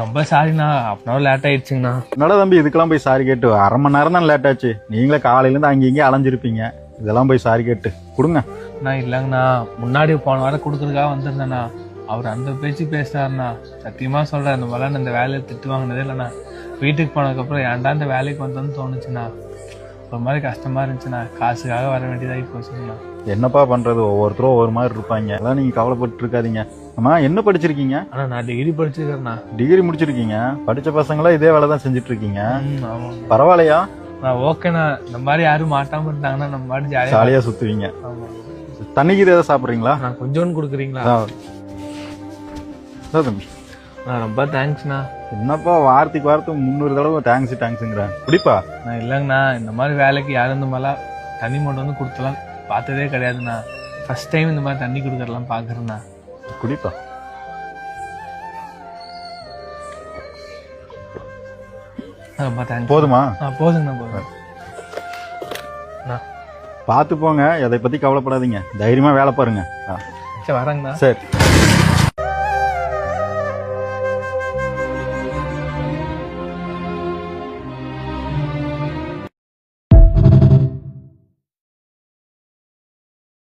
ரொம்ப சாரிண்ணா, அப்படின்னா லேட் ஆயிடுச்சுங்கண்ணா. என்னடா தம்பி இதுக்கெல்லாம் போய் சாரி கேட்டு 1/2 மணி நேரம் தான் லேட் ஆச்சு. நீங்களே காலையிலேருந்து அங்கே இங்கே அலைஞ்சிருப்பீங்க. இதெல்லாம் போய் சாரி கேட்டு கொடுங்க. அண்ணா இல்லைங்கண்ணா, முன்னாடி போன வாரம் கொடுக்குறதுக்காக வந்திருந்தேண்ணா. அவர் அந்த பேச்சு பேசினாருண்ணா. சத்தியமா சொல்றேன், இந்த மாதிரிலாம் இந்த வேலையை திட்டு வாங்கினதே இல்லைண்ணா. வீட்டுக்கு போனதுக்கப்புறம் ஏன்டா இந்த வேலைக்கு வந்தோன்னு தோணுச்சுண்ணா. ஒரு மாதிரி கஷ்டமா இருந்துச்சுண்ணா. காசுக்காக வர வேண்டியதாகி போச்சுங்கண்ணா. என்னப்பா பண்றது, ஒவ்வொருத்தரும் ஒவ்வொரு மாதிரி இருப்பாங்க. அதான் நீங்க கவலைப்பட்டு இருக்காதீங்க. அம்மா என்ன படிச்சிருக்கீங்க? ஆனா நான் டிகிரி படிச்சிருக்கேண்ணா. டிகிரி முடிச்சிருக்கீங்க. படிச்ச பசங்களா இதே வேலை தான் செஞ்சுட்டு இருக்கீங்க. ஆமாம். பரவாயில்லையா? ஓகேண்ணா, இந்த மாதிரி யாரும் மாட்டாம இருந்தாங்கன்னா நம்ம மாதிரி ஜாலியா சுத்துவீங்க. ஆமா. தண்ணிக்கு ஏதாவது சாப்பிட்றீங்களா? நான் கொஞ்சோன்னு கொடுக்குறீங்களா? தம்பி ரொம்ப தேங்க்ஸ்ண்ணா. என்னப்பா வாரத்துக்கு 300 தடவை தேங்க்ஸுங்கிறேன். குடிப்பா. நான் இல்லைங்கண்ணா, இந்த மாதிரி வேலைக்கு யாரும் இந்த மாதிரிலாம் தண்ணி மட்டும் வந்து கொடுத்தலாம் பார்த்ததே கிடையாதுண்ணா. ஃபர்ஸ்ட் டைம் இந்த மாதிரி தண்ணி கொடுக்கறலாம் பார்க்குறேண்ணா. குடிப்பா. ரொம்ப தேங்க்ஸ். போதுமா? போதுங்கண்ணா, போதும். பார்த்து போங்க, எதை பத்தி கவலைப்படாதீங்க. தைரியமா வேலை பாருங்க. சரி வரேங்கண்ணா. சரி.